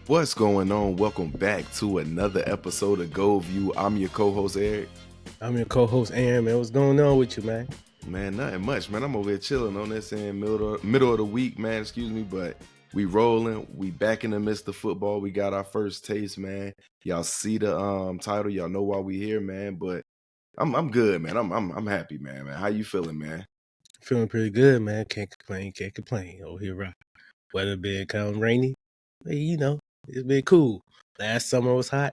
What's going on? Welcome back to another episode of GoldView. I'm your co-host, Eric. I'm your co-host, Aaron, man. What's going on with you, man? Man, nothing much, man. I'm over here chilling on this in middle of the week, man. Excuse me, but we rolling. We back in the midst of football. We got our first taste, man. Y'all see the title. Y'all know why we here, man. But I'm good, man. I'm happy, man. How you feeling, man? Feeling pretty good, man. Can't complain. Oh, here, right. Weather been kind of rainy. But, it's been cool. Last summer was hot.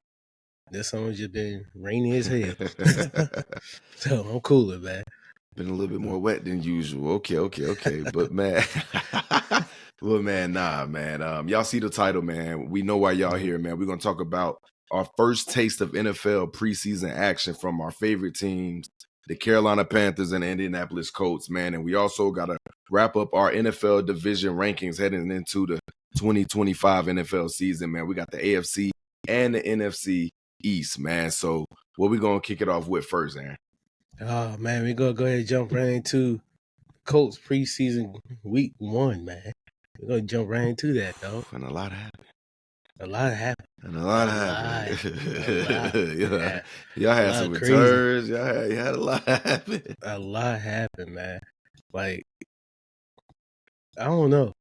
This summer's just been rainy as hell. So I'm cooler, man. Been a little bit more wet than usual. Okay. But man, well, man, nah, man. Y'all see the title, man. We know why y'all here, man. We're gonna talk about our first taste of NFL preseason action from our favorite teams, the Carolina Panthers and the Indianapolis Colts, man. And we also gotta wrap up our NFL division rankings heading into the 2025 NFL season, man. We got the AFC and the NFC East, man. So what we gonna kick it off with first, Aaron? Oh, man, we're going to go ahead and jump right into Colts preseason week 1, man. We're going to jump right into that, though. And a lot happened. A lot happened. Yeah. Y'all had some returns. Y'all had a lot happen. A lot happened, man. Like, I don't know.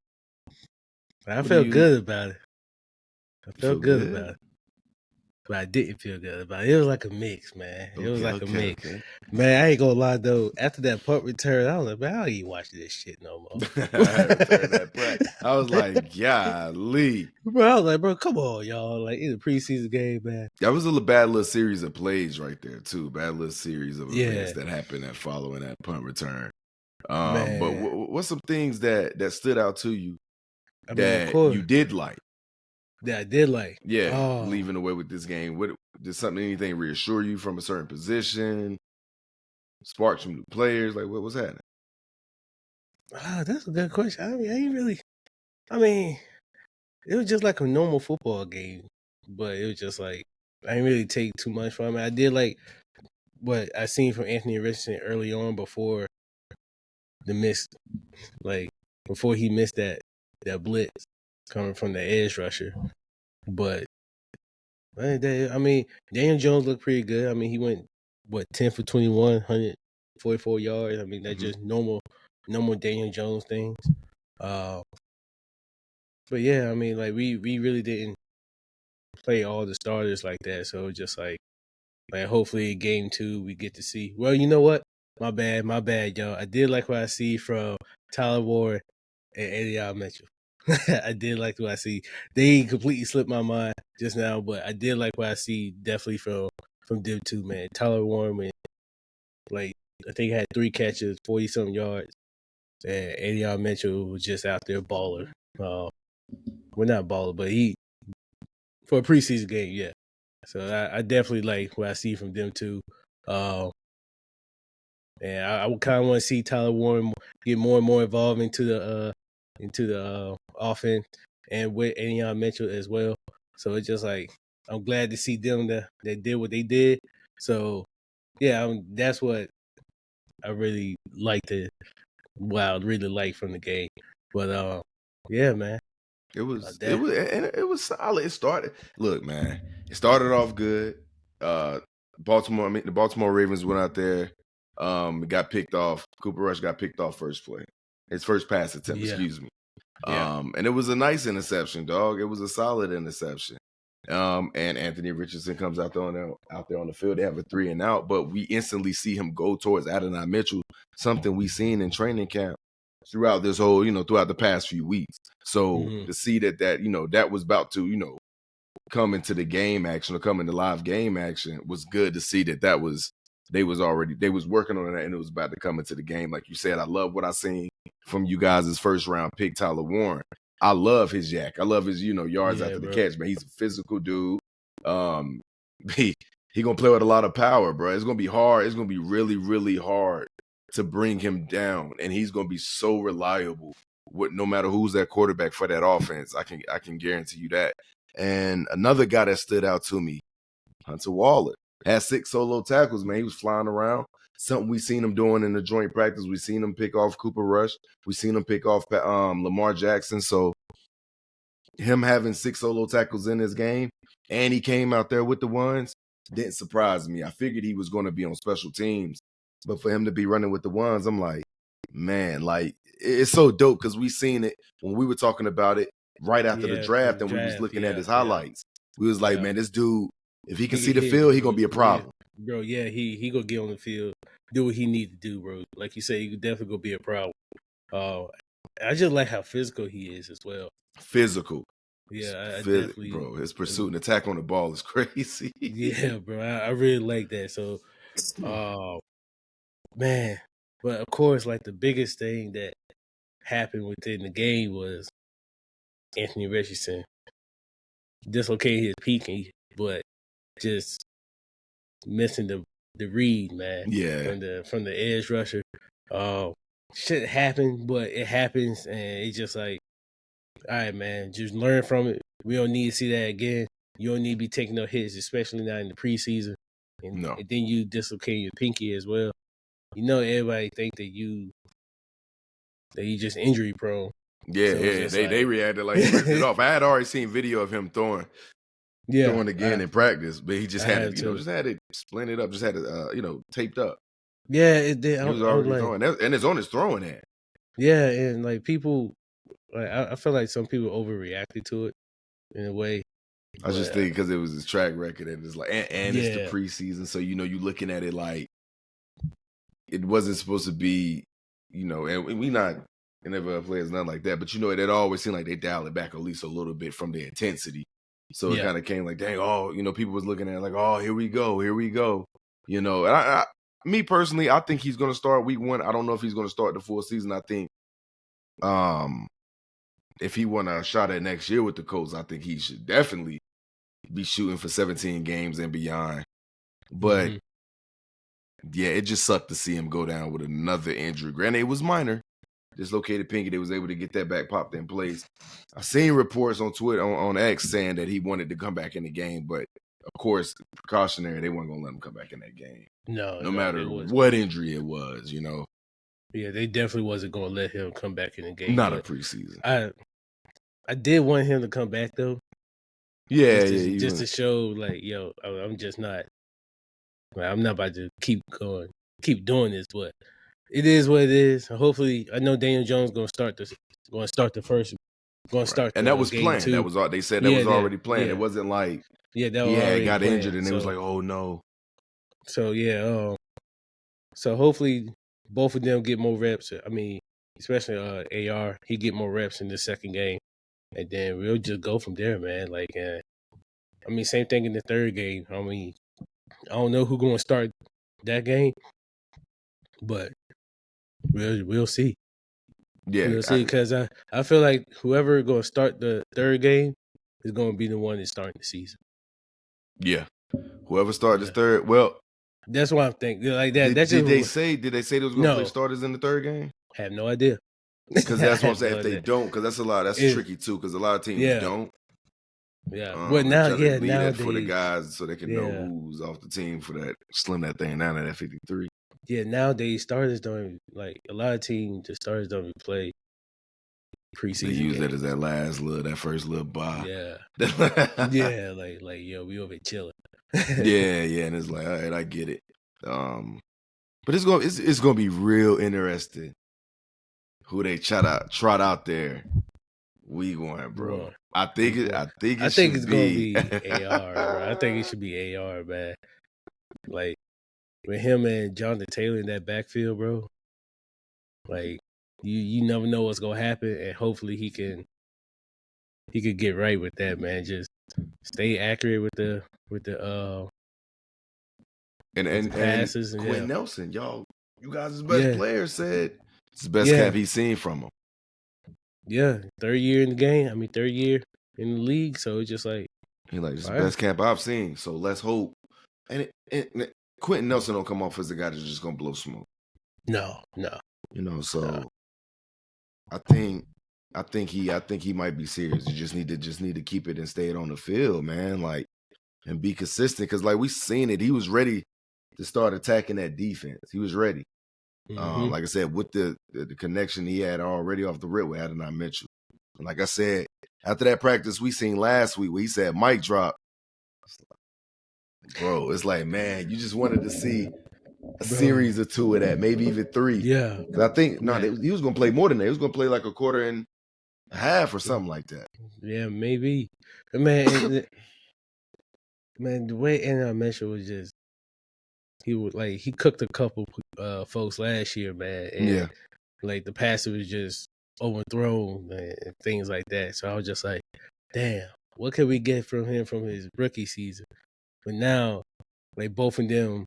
I felt good about it. I felt good about it. But I didn't feel good about it. It was like a mix, man. It was like a mix. Okay. Man, I ain't gonna lie, though. After that punt return, I was like, man, I ain't watching this shit no more. I was like, golly. Bro, I was like, bro, come on, y'all. Like, in the preseason game, man. That was a bad little series of plays right there, too. Bad little series of events that happened following that punt return. But what's some things that stood out to you that you did like? That I did like. Yeah, leaving away with this game. What did anything reassure you from a certain position? Sparks from new players? Like, what was happening? That's a good question. I mean, it was just like a normal football game, but it was just like I didn't really take too much from it. I did like what I seen from Anthony Richardson early on before the miss, like before he missed that blitz coming from the edge rusher. But I mean, Daniel Jones looked pretty good. I mean, he went 10 for 21, 144 yards. I mean, that's just normal Daniel Jones things. But yeah, I mean, like we really didn't play all the starters like that. So just like hopefully game 2 we get to see. Well, you know what? My bad, y'all. I did like what I see from Tyler Warren and Eddie Mitchell. I did like what I see. They completely slipped my mind just now, but I did like what I see definitely from them 2, man. Tyler Warren went I think he had 3 catches, 40-something yards. And Eddie Mitchell was just out there baller. Well, not baller, but he for a preseason game, yeah. So I definitely like what I see from them 2. And I would kind of want to see Tyler Warren get more and more involved into the offense and with Eddie Mitchell as well. So it's just like I'm glad to see them that did what they did. So yeah, that's what I really liked really liked from the game. But yeah, man. It was solid. It started off good. The Baltimore Ravens went out there. Got picked off. Cooper Rush got picked off first play. His first pass attempt, excuse me. Yeah. And it was a nice interception, dog. It was a solid interception. And Anthony Richardson comes out there on the field. They have a 3-and-out, but we instantly see him go towards Adonai Mitchell, something we've seen in training camp throughout this whole, throughout the past few weeks. So to see that was about to, come into the game action or come into live game action was good to see they was working on that and it was about to come into the game. Like you said, I love what I seen from you guys' first round pick, Tyler Warren. I love his yak. I love his, yards after the catch, man. He's a physical dude. He gonna play with a lot of power, bro. It's gonna be hard. It's gonna be really, really hard to bring him down, and he's gonna be so reliable no matter who's that quarterback for that offense. I can guarantee you that. And another guy that stood out to me, Hunter Waller, had 6 solo tackles, man. He was flying around. Something we seen him doing in the joint practice. We seen him pick off Cooper Rush. We seen him pick off Lamar Jackson. So him having 6 solo tackles in this game, and he came out there with the ones, didn't surprise me. I figured he was going to be on special teams, but for him to be running with the ones, I'm like, man, like it's so dope because we seen it when we were talking about it right after the draft, and we was looking at his highlights. We was like, man, this dude, if he can see the field, he gonna be a problem. Bro, yeah, he gonna get on the field, do what he need to do, bro. Like you said, he definitely gonna be a problem. I just like how physical he is as well. Physical. Yeah, I definitely, bro. His pursuit and attack on the ball is crazy. Yeah, bro. I really like that. So, man, but of course, like the biggest thing that happened within the game was Anthony Richardson dislocating his pinky, but just missing the read, man. Yeah, from the edge rusher. Shit happened, but it happens, and it's just like, all right, man, just learn from it. We don't need to see that again. You don't need to be taking no hits, especially not in the preseason. And then you dislocate your pinky as well. You know, everybody think that you just injury prone. Yeah, so yeah. They reacted like he ripped it off. I had already seen video of him throwing again in practice, but he just had it, just had it splinted up, just had it, taped up. Yeah, it did. He was already throwing, and it's on his throwing hand. Yeah, and like people, like I feel like some people overreacted to it in a way. I just think because it was his track record, and it's like, and it's the preseason, so you looking at it like it wasn't supposed to be, and we not NFL players, nothing like that, but it always seemed like they dialed it back at least a little bit from the intensity. So it kind of came like, dang, people was looking at it like, oh, here we go. And me personally, I think he's going to start week 1. I don't know if he's going to start the full season. I think if he won a shot at next year with the Colts, I think he should definitely be shooting for 17 games and beyond. But, yeah, it just sucked to see him go down with another injury. Granted, it was minor. Dislocated pinky, they was able to get that back popped in place. I seen reports on Twitter, on X, saying that he wanted to come back in the game, but of course, precautionary, they weren't going to let him come back in that game. No matter what injury it was, Yeah, they definitely wasn't going to let him come back in the game. Not a preseason. I did want him to come back, though. Yeah, just to show, like, yo, I'm just not. I'm not about to keep doing this, but it is what it is. Hopefully, I know Daniel Jones going to start the first. Going to start, and that was planned. That was all they said. That was already planned. It wasn't like that he had got injured, and it was like, oh no. So so hopefully both of them get more reps. I mean, especially AR, he get more reps in the second game, and then we'll just go from there, man. Like, I mean, same thing in the third game. I mean, I don't know who's going to start that game, but we'll see. Yeah, we'll see, because I feel like whoever going to start the third game is going to be the one that's starting the season. Yeah, whoever started the third. Well, that's what I'm thinking. Like that. Did they say they was going to play starters in the third game? Have no idea. Because that's what I'm saying. If they don't, because that's a lot. That's tricky too. Because a lot of teams don't. Yeah, but nowadays for the guys so they can know who's off the team for that, slim that thing down at that 53. Yeah, nowadays starters don't, like, a lot of teams, the starters don't even play preseason. They use that as that first little bye. Yeah, like yo, we over here chilling. yeah, and it's like, all right, I get it. But it's gonna be real interesting who they trot out there. We going, bro. I think it's gonna be AR, bro. I think it should be AR, man. Like, with him and Jonathan Taylor in that backfield, bro. Like, you never know what's gonna happen, and hopefully he could get right with that, man. Just stay accurate with the passes and Quentin Nelson, y'all, you guys' best player said it's the best cap he's seen from him. Yeah, third year in the game. I mean, third year in the league. So it's just like, it's the best camp I've seen. So let's hope. And Quentin Nelson don't come off as the guy that's just gonna blow smoke. No. So I think he might be serious. You just need to keep it and stay it on the field, man. Like, and be consistent, because like we seen it, he was ready to start attacking that defense. He was ready. Like I said, with the connection he had already off the rip with Adonai Mitchell. And like I said, After that practice we seen last week where he said mic drop. Bro, it's like, man, you just wanted to see a series or two of that, maybe even 3. Yeah. Because I think, he was going to play more than that. He was going to play like a quarter and a half or something like that. Yeah, maybe. Man, the way Anna Mitchell was just, he cooked a couple folks last year, man. And like the passer was just overthrown, man, and things like that. So I was just like, damn, what can we get from him from his rookie season? But now, like both of them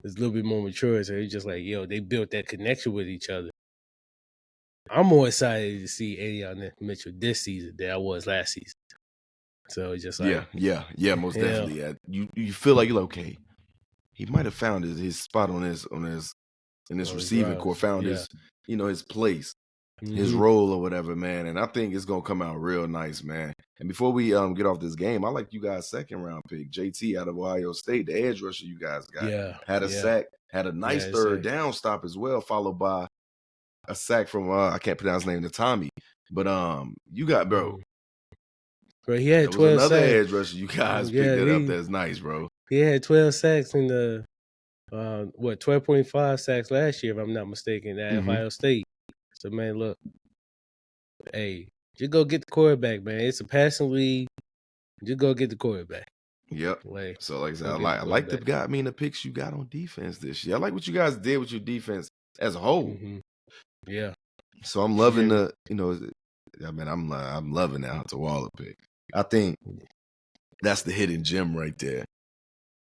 is a little bit more mature. So it's just like, yo, they built that connection with each other. I'm more excited to see Anna Mitchell this season than I was last season. So it's just like, yeah, most definitely. Yeah. You feel like you're like, okay, he might have found his spot in this receiving core, found his his place, his role or whatever, man. And I think it's gonna come out real nice, man. And before we get off this game, I like you guys' second round pick, JT out of Ohio State, the edge rusher you guys got. Had a sack, had a nice third down stop as well, followed by a sack from I can't pronounce his name, Tommy. But you got Bro, he had 12 another sacks. edge rusher you guys picked it up. That's nice, bro. He had 12 sacks in the 12.5 sacks last year, if I'm not mistaken, at Ohio State. So man, look, hey, just go get the quarterback, man. It's a passing league. Just go get the quarterback. Yep. So like I said, I like the picks you got on defense this year. I like what you guys did with your defense as a whole. Yeah. So I'm loving I'm loving that Hunter Waller pick. I think that's the hidden gem right there.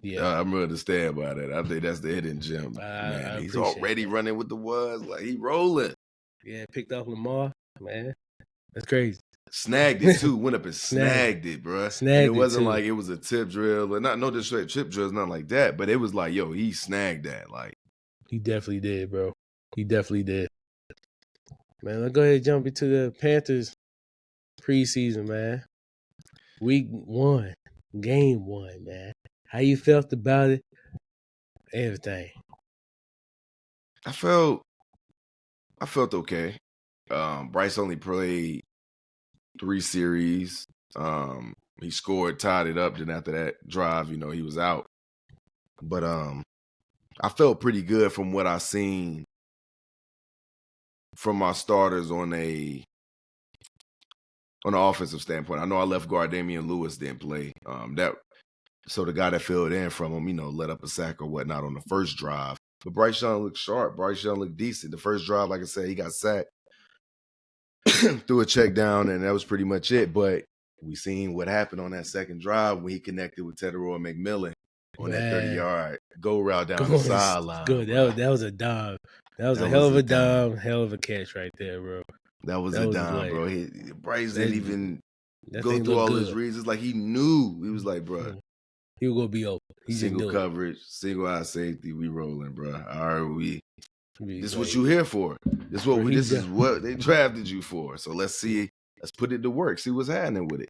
Yeah, I'm real to stand by that. I think that's the hidden gem. Man, he's already running with the ones. Like, he rolling. Yeah, picked off Lamar. Man, that's crazy. Snagged it, too. Went up and snagged it, bro. It wasn't like it was a tip drill. And no disrespect, chip drills, nothing like that. But it was like, yo, he snagged that. Like, he definitely did, bro. He definitely did. Man, let's go ahead and jump into the Panthers preseason, man. Week 1, game 1, man. How you felt about it? Everything. I felt okay. Bryce only played 3 series. He scored, tied it up. Then after that drive, he was out. But I felt pretty good from what I seen from my starters on an offensive standpoint. I know I left guard Damian Lewis didn't play. So the guy that filled in from him, let up a sack or whatnot on the first drive. But Bryce Young looked sharp. Bryce Young looked decent. The first drive, like I said, he got sacked, threw a check down, and that was pretty much it. But we seen what happened on that second drive when he connected with Teteroy McMillan on that 30-yard go route down the sideline. Good. That was a dime. That was a hell of a dime, hell of a catch right there, bro. That was a dime, bro. Bryce didn't even go through all his reads. It's like he knew. He was like, bro, he was gonna be open. Single coverage, single eye safety. We rolling, bro. All right, this is what you here for. This is what they drafted you for. So let's see. Let's put it to work. See what's happening with it.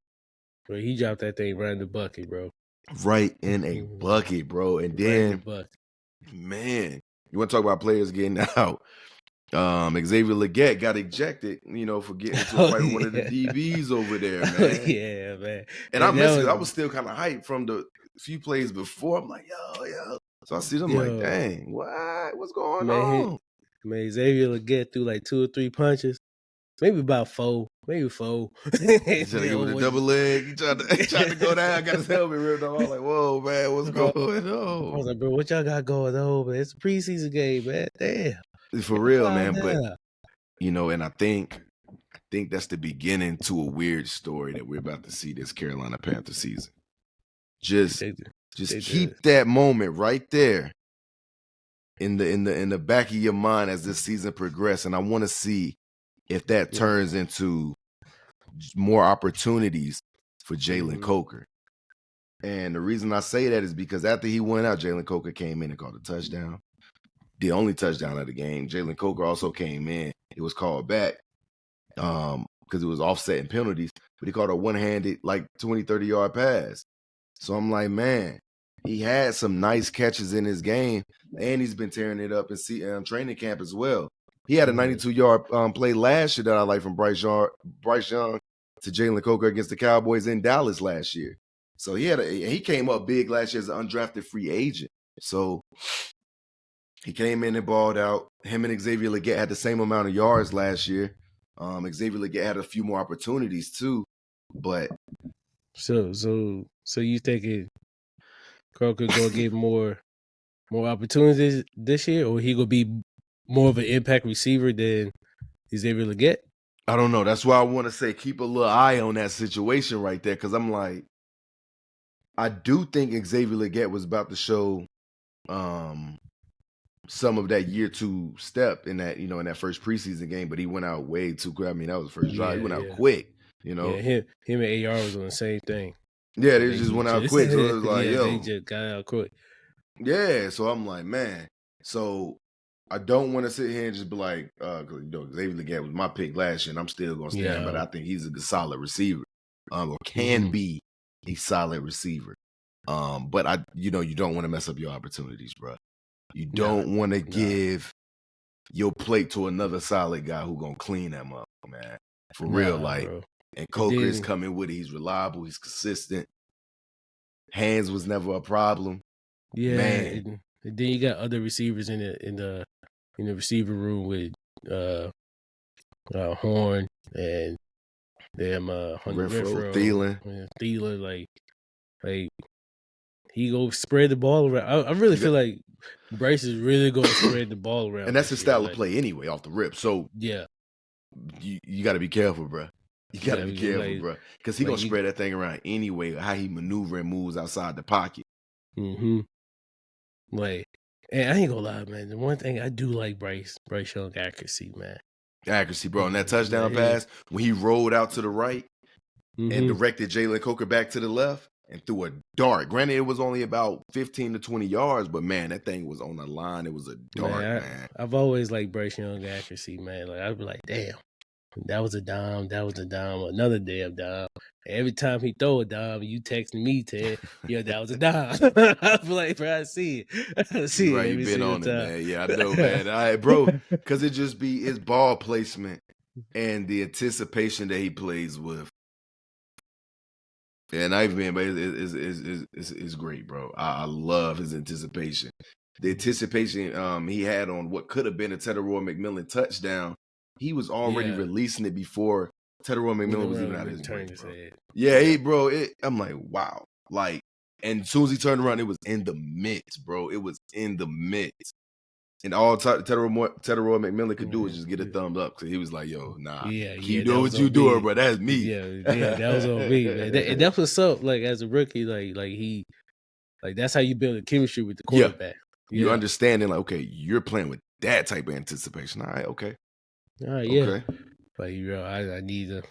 Bro, he dropped that thing right in the bucket, bro. Right in a bucket, bro. And then, man, you want to talk about players getting out? Xavier Legette got ejected, for getting into a fight with one of the DBs over there, man. Yeah, man. And I was still kind of hyped from the few plays before. I'm like, yo. So I see them like, dang, what's going on? Man, Xavier Legette threw like 2 or 3 punches. Maybe about 4. Maybe 4. He tried to get with a double leg. He tried to go down. Got his helmet ripped off. I was like, whoa, man, what's going on? I was like, bro, what y'all got going on, man? It's a preseason game, man. Damn. For real, man. But, and I think that's the beginning to a weird story that we're about to see this Carolina Panther season. Just keep that moment right there in the back of your mind as this season progresses. And I want to see if that turns into more opportunities for Jalen Coker. And the reason I say that is because after he went out, Jalen Coker came in and called a touchdown. The only touchdown of the game. Jalen Coker also came in. It was called back because it was offsetting penalties. But he called a one-handed, 20, 30-yard pass. So I'm like, man, he had some nice catches in his game, and he's been tearing it up in training camp as well. He had a 92-yard play last year that I like from Bryce Young to Jalen Coker against the Cowboys in Dallas last year. So he came up big last year as an undrafted free agent. So he came in and balled out. Him and Xavier Legette had the same amount of yards last year. Xavier Legette had a few more opportunities too, but so you thinking Coker gonna get more opportunities this year, or he gonna be more of an impact receiver than Xavier Legette? I don't know. That's why I want to say keep a little eye on that situation right there, because I'm like, I do think Xavier Legette was about to show some of that year 2 step in that, in that first preseason game, but he went out way too quick. I mean, that was the first drive. He went out quick, Yeah, him and AR was on the same thing. Yeah, they just went out quick. So it was like, they just got out quick. Yeah, so I'm like, man. So I don't want to sit here and just be like, Xavier Legette was my pick last year, and I'm still gonna stand. But I think he's a good, solid receiver, or can be a solid receiver. But you don't want to mess up your opportunities, bro. You don't want to give your plate to another solid guy who gonna clean them up, man. For real, like. Bro. And Coker is coming with it. He's reliable. He's consistent. Hands was never a problem. Yeah, man. And then you got other receivers in the receiver room with Horn and them Renfro, Thielen, like he go spread the ball around. I really feel like Bryce is really going to spread the ball around, and that's his style of play anyway, off the rip. So yeah, you got to be careful, bro. You got to be careful, bro, because he gonna spread that thing around anyway. How he maneuver and moves outside the pocket. Like, and I ain't gonna lie, man. The one thing I do like Bryce Young accuracy, man. Accuracy, bro. And that touchdown pass when he rolled out to the right and directed Jalen Coker back to the left and threw a dart. Granted, it was only about 15 to 20 yards, but man, that thing was on the line. It was a dart, man. I've always liked Bryce Young accuracy, man. Like, I'd be like, damn, that was a dime, another damn dime. And every time he throw a dime, you texting me, Ted, that was a dime. I be like, bro, I see it. I see right, it. You've been on it, man. Yeah, I know, man. All right, bro, because it just be his ball placement and the anticipation that he plays with. And I've been, but it's great, bro. I love his anticipation. The anticipation he had on what could have been a Teteroy McMillan touchdown. He was already releasing it before Teteroy McMillan was even out of his brain, bro. Yeah, bro. I'm like, wow. Like, and as soon as he turned around, it was in the midst, bro. It was in the midst. And all Teteroy McMillan could do was just get a thumbs up, because he was like, yo, nah. Keep doing what you doing, bro. That's me. Yeah, that was on me, man. And that's what's up, like, as a rookie, like that's how you build a chemistry with the quarterback. Yeah. You understanding, like, okay, you're playing with that type of anticipation. All right, okay. All right, yeah. But I need to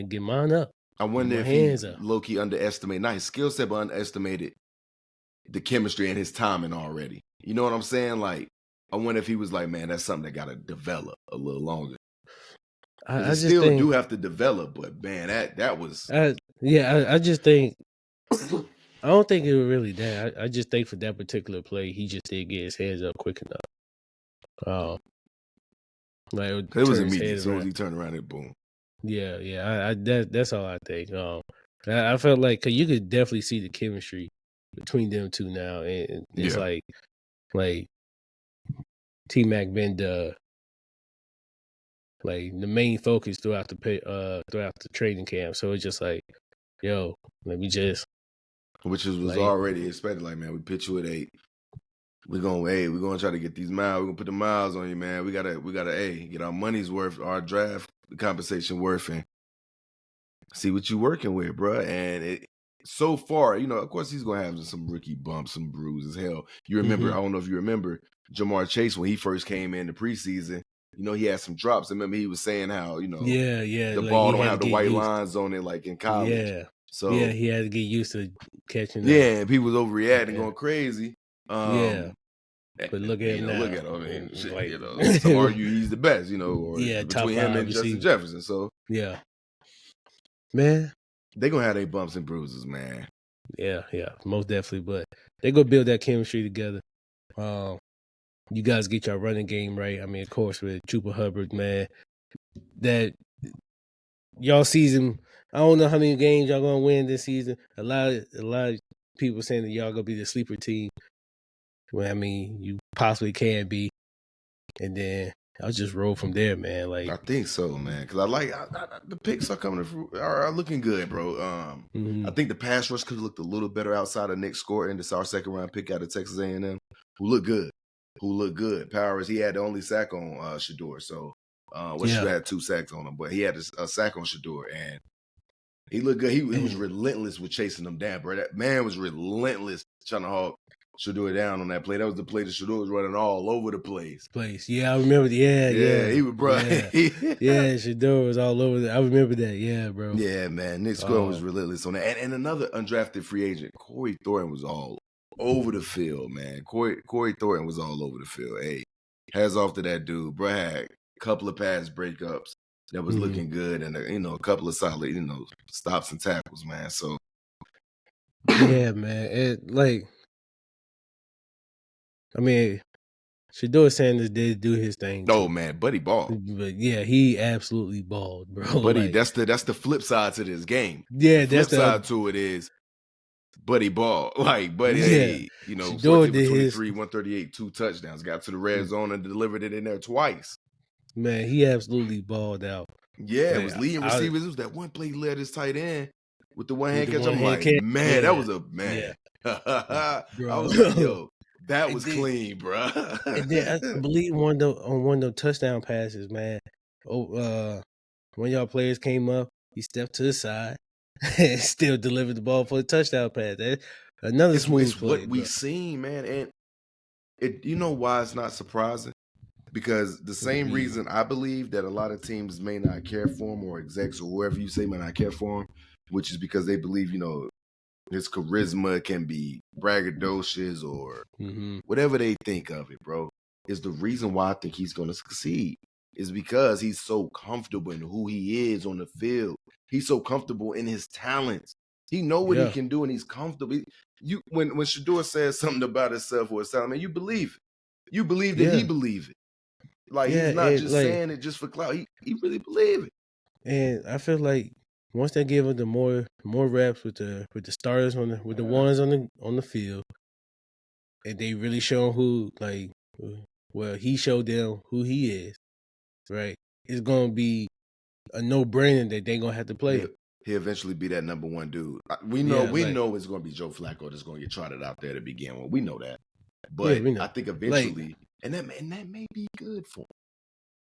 get mine up. I wonder if he low-key underestimated, not his skill set, but underestimated the chemistry and his timing already. You know what I'm saying? Like, I wonder if he was like, man, that's something that got to develop a little longer. I still do have to develop, but man, that was. I just think. I don't think it was really that. I just think for that particular play, he just didn't get his hands up quick enough. Like, it was immediate. As soon as he turned around, it boom. Yeah. That's all I think. I felt like, cause you could definitely see the chemistry between them two now, and it's like T-Mac been the main focus throughout the training camp. So it's just like, yo, let me just. Which was already expected. Like, man, we pitch you at 8. We're gonna try to get these miles. We're gonna put the miles on you, man. We gotta get our money's worth, our draft compensation worth, and see what you working with, bro. And so far, of course he's gonna have some rookie bumps, some bruises. Hell, you remember? I don't know if you remember Jamar Chase when he first came in the preseason. He had some drops. I remember he was saying how the ball don't have the white lines on it like in college. Yeah. So he had to get used to catching. Yeah, people was overreacting, going crazy. But look at him now. Look at him. I mean, shit, some argue he's the best, or between him and Justin Jefferson. So man, they gonna have their bumps and bruises, man. Yeah, most definitely. But they gonna build that chemistry together. You guys get your running game right. I mean, of course, with Chuba Hubbard, man, that y'all season. I don't know how many games y'all gonna win this season. A lot of people saying that y'all gonna be the sleeper team. Well, I mean, you possibly can be, and then I'll just roll from there, man. Like I think so, man. Because the picks are are looking good, bro. I think the pass rush could have looked a little better outside of Nick Scourton. This our second round pick out of Texas A&M, who looked good. Powers, he had the only sack on Shador, so Shador had 2 sacks on him, but he had a sack on Shador, and he looked good. He was relentless with chasing them down, bro. That man was relentless trying to hog Shador down on that play. That was the play that Shador was running all over the place. Yeah, I remember. Yeah. He was, bro. Yeah, Shador was all over. I remember that. Yeah, bro. Yeah, man. Nick Scourton was relentless on that. And another undrafted free agent, Corey Thornton, was all over the field, man. Corey Thornton was all over the field. Hey, hats off to that dude. Bro had a couple of pass breakups that was looking good, and a couple of solid, stops and tackles, man. So yeah, man. Shador Sanders did do his thing. Oh man, Buddy balled. But yeah, he absolutely balled, bro. Buddy, that's the flip side to this game. Yeah, the flip side to it is Buddy ball. Like Buddy, Shador 14 for 23, 138, 2 touchdowns. Got to the red zone and delivered it in there twice. Man, he absolutely balled out. Yeah, it was leading receivers. It was that one play he led his tight end with the one hand catch. I'm like, man, that was a man. Yeah. I was like, yo, that was clean, bro. And then I believe on one of the touchdown passes, man. One of y'all players came up, he stepped to the side and still delivered the ball for a touchdown pass. Another smooth play. What we seen, man, and you know why it's not surprising? Because the same reason I believe that a lot of teams may not care for him, or execs or whoever you say may not care for him, which is because they believe, his charisma can be braggadocious or whatever they think of it, bro, is the reason why I think he's going to succeed is because he's so comfortable in who he is on the field. He's so comfortable in his talents. He know what he can do, and he's comfortable. When Shador says something about himself or his talent, man, you believe it. You believe that he believe it. Like, he's not just saying it just for clout. He really believe it. And I feel like once they give him the more reps with the starters with the ones on the field, and they really show who he showed them who he is, right? It's gonna be a no-brainer that they're gonna have to play. He'll eventually be that number one dude. We know it's gonna be Joe Flacco that's gonna get trotted out there to begin with. We know that. But I think eventually, and that may be good for him.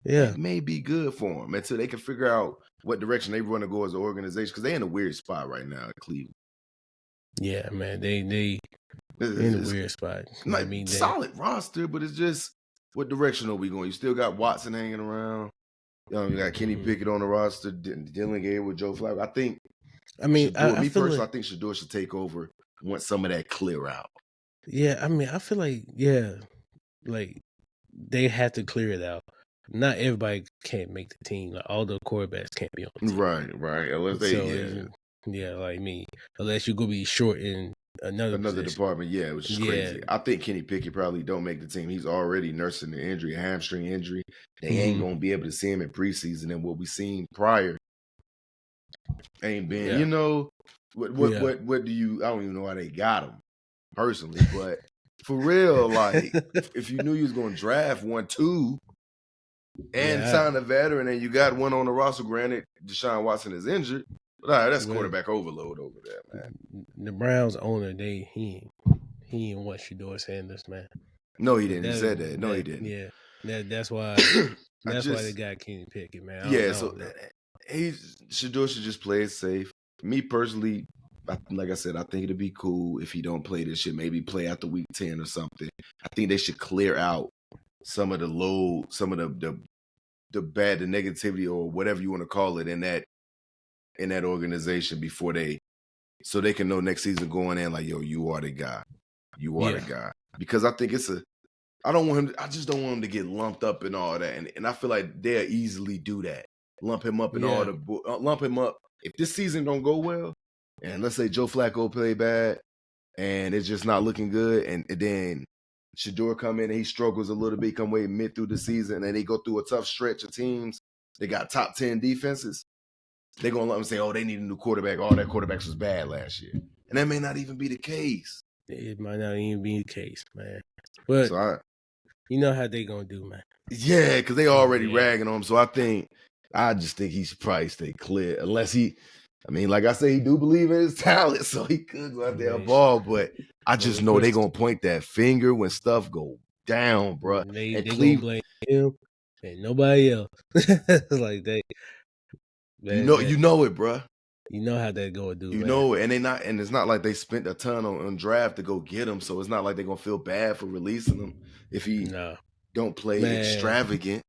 Yeah, it may be good for them until they can figure out what direction they want to go as an organization, because they're in a weird spot right now in Cleveland. Yeah, man, they in a weird spot. Solid roster, but it's just, what direction are we going? You still got Watson hanging around. You got Kenny Pickett on the roster, Dylan Gabriel with Joe Flacco. I think Shador should take over once some of that clear out. Yeah, I feel like they have to clear it out. Not everybody can't make the team. Like, all the quarterbacks can't be on the team. Right. Unless unless you go be short in another department, which is crazy. I think Kenny Pickett probably don't make the team. He's already nursing the injury, a hamstring injury. They ain't gonna be able to see him in preseason, and what we seen prior ain't been. What do you? I don't even know why they got him personally, but for real, like, if you knew you was gonna draft 1-2. And sign a veteran, and you got one on the roster. Granted, Deshaun Watson is injured, but that's quarterback overload over there, man. The Browns owner, he ain't what Shador Sanders, man. No, he didn't. He said that. No, he didn't. Yeah, that's why. Why they got Kenny Pickett, man. Shador should just play it safe. Me personally, like I said, I think it'd be cool if he don't play this shit. Maybe play after week 10 or something. I think they should clear out some of the load, some of the bad, the negativity, or whatever you want to call it, in that organization before so they can know next season going in, like, yo, you are the guy. You are the guy. Because I think I just don't want him to get lumped up in all that. And I feel like they'll easily do that. Lump him up in lump him up. If this season don't go well, and let's say Joe Flacco play bad and it's just not looking good, and then Shador come in and he struggles a little bit, come away mid through the season, and they go through a tough stretch of teams. They got top 10 defenses. they're gonna let them say, "Oh, they need a new quarterback. All that quarterbacks was bad last year," and that may not even be the case. It might not even be the case, man. But So you know how they gonna do, man. Yeah, because they already ragging on him. So I just think he should probably stay clear. Unless like I say, he do believe in his talent, so he could go out there and ball. But I just know they gonna point that finger when stuff go down, bro. They gonna blame him and nobody else. Like they, you know it, bro. You know how they gonna do. You know it, and it's not like they spent a ton on draft to go get him. So it's not like they're gonna feel bad for releasing him if he don't play extravagant.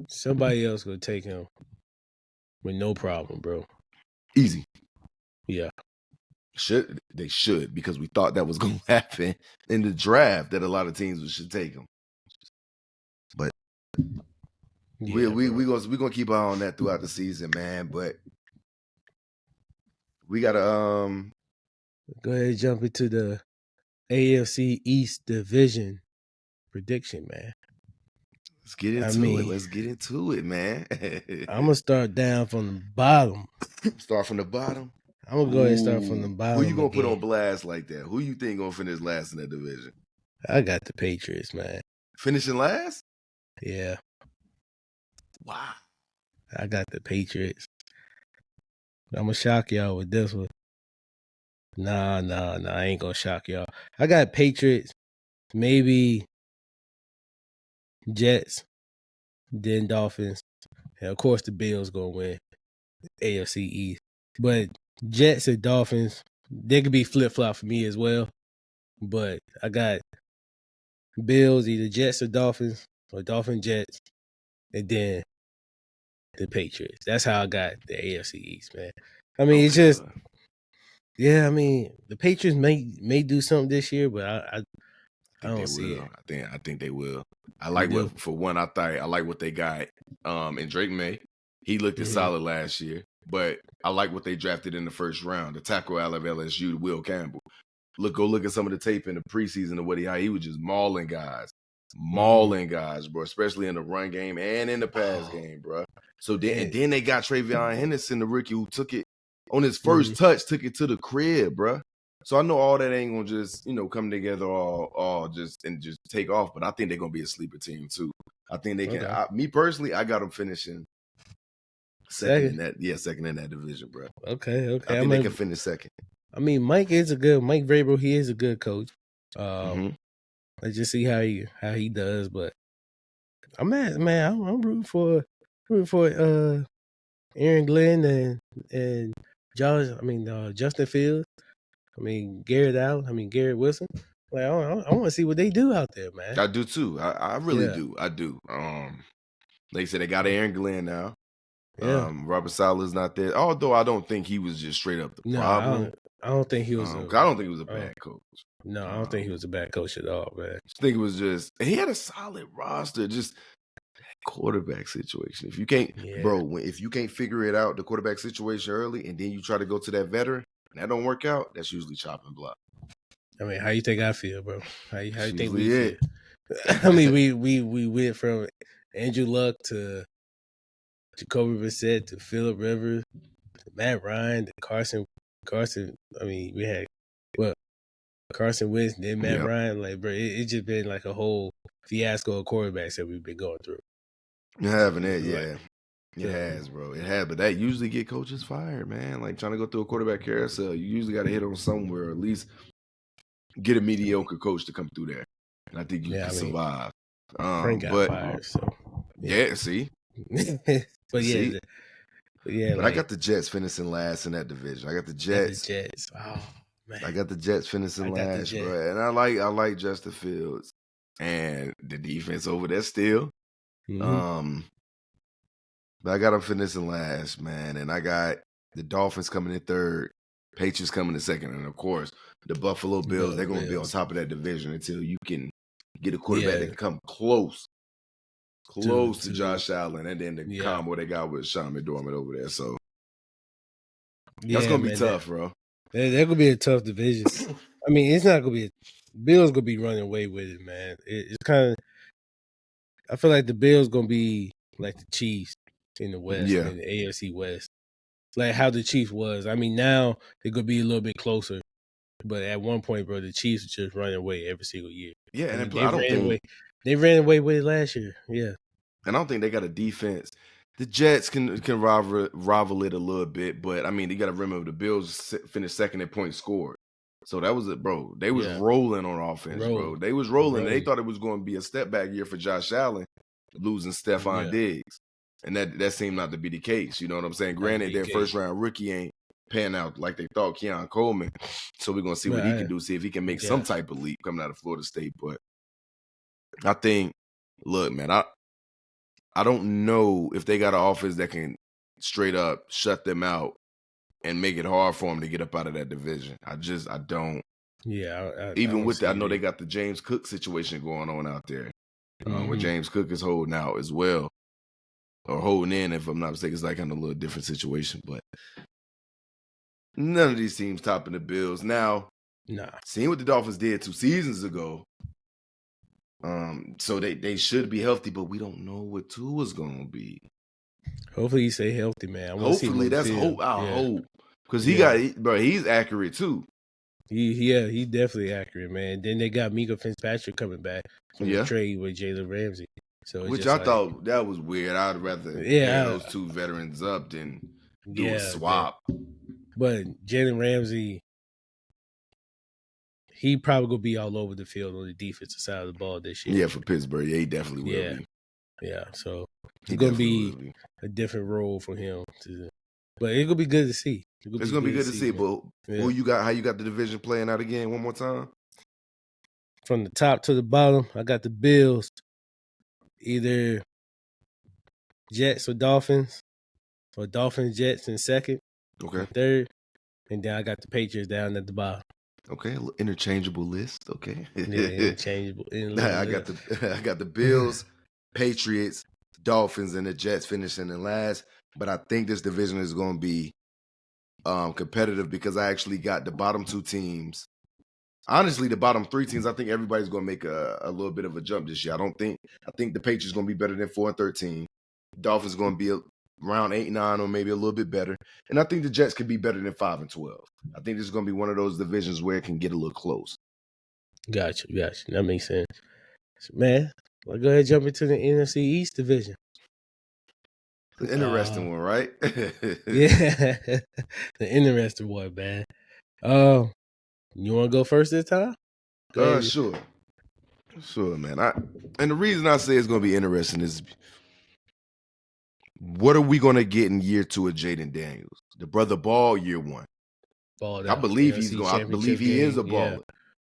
Somebody else gonna take him with no problem, bro. Easy. Yeah. They should, because we thought that was gonna happen in the draft, that a lot of teams should take him. But we gonna keep an eye on that throughout the season, man. But we gotta go ahead and jump into the AFC East division prediction, man. Let's get into it. Let's get into it, man. I'm gonna start down from the bottom. Start from the bottom. I'm gonna go ahead and start from the bottom. Who you gonna put on blast like that? Who you think gonna finish last in that division? I got the Patriots, man. Finishing last? Yeah. Wow. I got the Patriots. I'm gonna shock y'all with this one. Nah, I ain't gonna shock y'all. I got Patriots, maybe Jets, then Dolphins, and of course the Bills gonna win AFC East. But Jets and Dolphins, they could be flip-flop for me as well. But I got Bills, either Jets or Dolphins, or Dolphin Jets, and then the Patriots. That's how I got the AFC East, man. I mean, it's just, I mean, the Patriots may do something this year, but I don't see it. I think they will. I like I like what they got in Drake May. He looked solid last year, but I like what they drafted in the first round. The tackle out of LSU, Will Campbell. Go look at some of the tape in the preseason of how he was just mauling guys, bro, especially in the run game and in the pass game, bro. So then they got Travion Henderson, the rookie, who took it on his first touch, took it to the crib, bro. So I know all that ain't gonna just come together all just take off, but I think they're gonna be a sleeper team too. I think they can. Me personally, I got them finishing second in that division, bro. Okay. I think they can finish second. I mean, Mike Vrabel, he is a good coach. Let's just see how he does. But I'm rooting for Aaron Glenn and Justin Fields. I mean, Garrett Wilson. Like I want to see what they do out there, man. I do too. I really do. I do. Like I said, they got Aaron Glenn now. Yeah. Robert Saleh's not there. Although I don't think he was just straight up the problem. I don't think he was. I don't think he was a bad coach. No, I don't think he was a bad coach at all, man. I think it was just he had a solid roster. Just quarterback situation. If you can't, if you can't figure it out, the quarterback situation early, and then you try to go to that veteran, and that don't work out, that's usually chopping block. I mean, how you think I feel, bro? How you think we feel? I mean, we went from Andrew Luck to Jacoby Brissett to Phillip Rivers to Matt Ryan to Carson. I mean, we had Carson Wentz, then Matt Ryan. Like, bro, it just been like a whole fiasco of quarterbacks that we've been going through. You haven't it, It has, bro. It has, but that usually get coaches fired, man. Like trying to go through a quarterback carousel, you usually got to hit on somewhere, or at least get a mediocre coach to come through there. And I think you can survive. Frank got fired, so see. But I got the Jets finishing last in that division. I got the Jets. Oh man, I got the Jets finishing last, bro. And I like Justin Fields and the defense over there still. But I got them finishing last, man. And I got the Dolphins coming in third, Patriots coming in second, and of course the Buffalo Bills. They're going to be on top of that division until you can get a quarterback that can come close to Josh Allen, and then the combo they got with Sean McDormand over there. So that's gonna be tough, bro. That could be a tough division. I mean, it's not gonna be. Bills gonna be running away with it, man. It's kind of. I feel like the Bills gonna be like the Chiefs in the West, in the AFC West. like how the Chiefs was. I mean, now it could be a little bit closer, but at one point, bro, the Chiefs were just running away every single year. Yeah, I and mean, I don't think they ran away with it last year. Yeah, and I don't think they got a defense. The Jets can rival it a little bit, but I mean, you got to remember the Bills finished second in points scored. So that was it, bro. They was rolling on offense, bro. They was rolling. They thought it was going to be a step back year for Josh Allen, losing Stephon Diggs. And that seemed not to be the case. You know what I'm saying? Granted, their first-round rookie ain't pan out like they thought, Keon Coleman. So we're going to see what he can do, see if he can make some type of leap coming out of Florida State. But I think, look, man, I don't know if they got an offense that can straight up shut them out and make it hard for them to get up out of that division. I don't. Yeah. Even with that, I know they got the James Cook situation going on out there, where James Cook is holding out as well, or holding in, if I'm not mistaken. It's like kind of a little different situation, but none of these teams topping the Bills. Now, seeing what the Dolphins did 2 seasons ago, so they should be healthy, but we don't know what Tua's going to be. Hopefully he stay healthy, man. Hopefully, that's hope. I hope. Because he's accurate too. He's definitely accurate, man. Then they got Mika Fitzpatrick coming back from the trade with Jalen Ramsey. So which I thought that was weird. I'd rather pair those 2 veterans up than do a swap. But Jalen Ramsey, he probably gonna be all over the field on the defensive side of the ball this year. Yeah, for Pittsburgh, he definitely will be. Yeah, so it's gonna be a different role for him. But it's gonna be good to see. It's gonna be good to see. But who you got? How you got the division playing out again? One more time. From the top to the bottom, I got the Bills, either Jets or Dolphins Jets in second. Okay. Third, and then I got the Patriots down at the bottom. Okay, interchangeable list. Okay. Interchangeable. I got the Bills, Patriots, Dolphins, and the Jets finishing in last. But I think this division is going to be competitive because I actually got the bottom 2 teams. Honestly, the bottom 3 teams, I think everybody's going to make a little bit of a jump this year. I think the Patriots going to be better than 4-13. Dolphins going to be around 8-9 or maybe a little bit better. And I think the Jets could be better than 5-12. I think this is going to be one of those divisions where it can get a little close. Gotcha. That makes sense. Man, I'll go ahead and jump into the NFC East division. The interesting one, right? Yeah. The interesting one, man. You want to go first this time? Sure, man. And the reason I say it's going to be interesting is, what are we going to get in year 2 of Jaden Daniels? The brother Ball year 1. Balled I believe he's going. I believe he is a baller.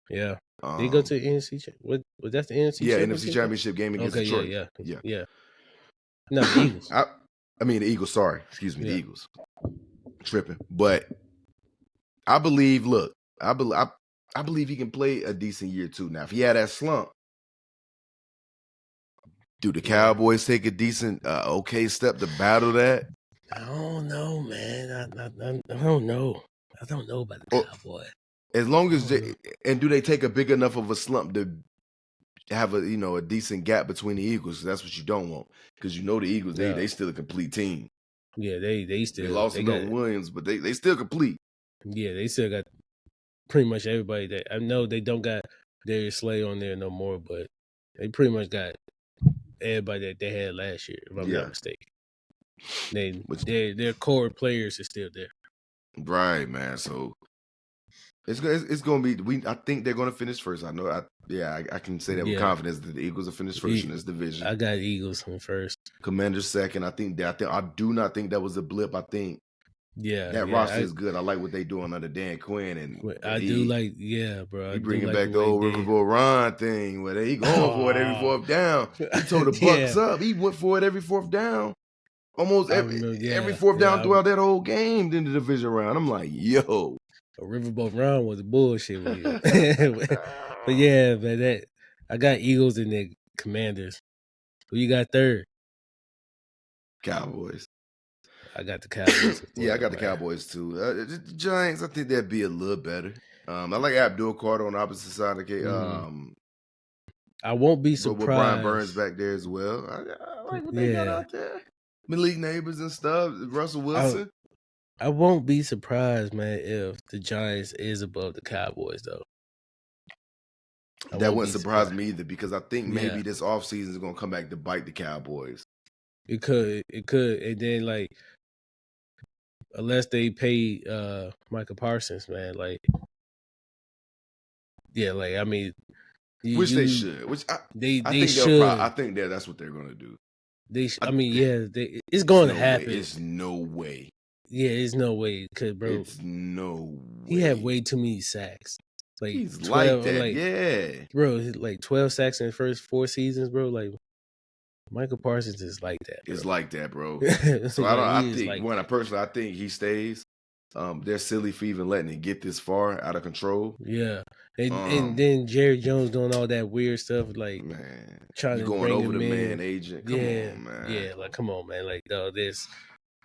Yeah. Did he go to the NFC? What was that? The NFC? Yeah, NFC Championship game against Detroit. Yeah. No, the Eagles. I mean the Eagles. Sorry, excuse me, the Eagles. Tripping, but I believe. Look, I believe he can play a decent year 2. Now, if he had that slump, do the Cowboys take a decent, okay step to battle that? I don't know, man. I don't know. I don't know about the Cowboys. As long as do they take a big enough of a slump to have a decent gap between the Eagles? That's what you don't want, because the Eagles they still a complete team. Yeah, they still lost Milton Williams, but they still complete. Yeah, they still got pretty much everybody. That I know they don't got Darius Slay on there no more, but they pretty much got everybody that they had last year, if I'm not mistaken. Their core players are still there. Right, man. So it's going to be. I think they're going to finish first. I know. I can say that with confidence that the Eagles will finish first in this division. I got Eagles in first. Commanders second. I do not think that was a blip. I think that roster is good. I like what they doing under Dan Quinn, and bro. He bringing back the old Riverboat Ron thing where he going for it every 4th down. He told the Bucks up. He went for it every 4th down. Almost every 4th down throughout that whole game in the division round. I'm like, yo. A Riverboat Ron was bullshit with you. But yeah, man, I got Eagles and the Commanders. Who you got third? Cowboys. I got the Cowboys. I got the Cowboys too. The Giants, I think they'd be a little better. I like Abdul Carter on the opposite side of the I won't be surprised. With Brian Burns back there as well. I like what they got out there. Malik Neighbors and stuff. Russell Wilson. I won't be surprised, man, if the Giants is above the Cowboys, though. That wouldn't surprise me either, because I think maybe Yeah. this offseason is going to come back to bite the Cowboys. It could, and then like, unless they pay Micah Parsons, man, like, yeah, like I mean, which they should. Which I think should. I think that's what they're going to do. It's going to happen. It's no way. Yeah, it's no way, cause bro, it's no way. He had way too many sacks. Like he's 12, like that, yeah, bro. Like 12 sacks in the first 4 seasons, bro. Like Michael Parsons is like that. Bro. It's like that, bro. So I think he stays. They're silly for even letting it get this far out of control. Yeah, and then Jerry Jones doing all that weird stuff, like man, trying to going bring over him the in. man agent. Come on, man. Yeah, like come on, man. Like this,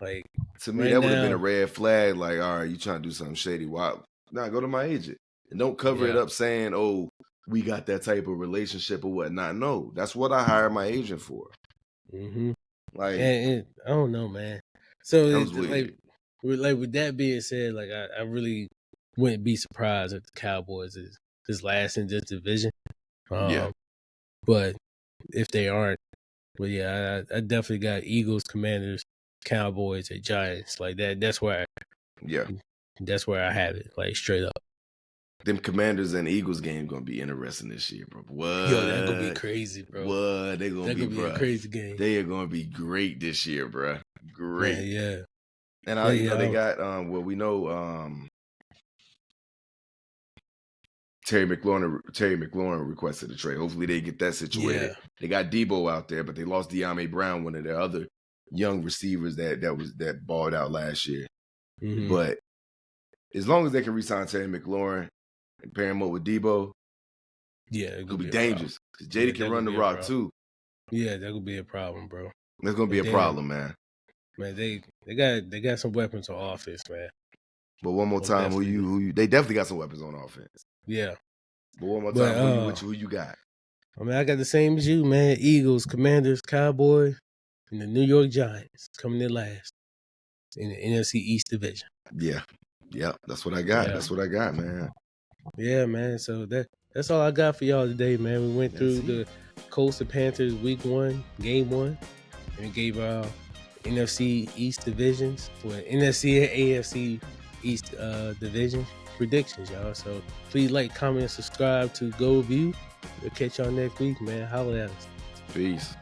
like to me, that would have been a red flag. Like, all right, you trying to do something shady? Why not go to my agent and don't cover it up saying, "Oh, we got that type of relationship or whatnot." No, that's what I hired my agent for. Mm-hmm. Like, and I don't know, man. So it's like with that being said, like I really wouldn't be surprised if the Cowboys is last in this division. But if they aren't, but yeah, I definitely got Eagles, Commanders, Cowboys, and Giants like that. That's where I have it, like straight up. Them Commanders and Eagles game gonna be interesting this year, bro. What? Yo, that's gonna be crazy, bro. What? They're gonna be a crazy game. They are gonna be great this year, bro. Great. Yeah. And they got we know Terry McLaurin requested a trade. Hopefully they get that situated. Yeah. They got Debo out there, but they lost De'Ami Brown, one of their other young receivers that balled out last year. Mm-hmm. But as long as they can re-sign Terry McLaurin and pair him up with Debo, it could be dangerous. Because JD can run the rock too. Yeah, that could be a problem, bro. That's gonna be a problem, man. Man, they got some weapons on offense, man. But one more time, who you? They definitely got some weapons on offense. Yeah. But one more time, who you got? I mean, I got the same as you, man. Eagles, Commanders, Cowboys, and the New York Giants coming in last in the NFC East division. Yeah. That's what I got. Yeah. That's what I got, man. Yeah, man. So that's all I got for y'all today, man. We went through the Colts and Panthers Week 1, Game 1, and we gave our NFC East divisions for NFC and AFC East division predictions, y'all. So please like, comment, and subscribe to GoldView. We'll catch y'all next week, man. Holla at us. Peace.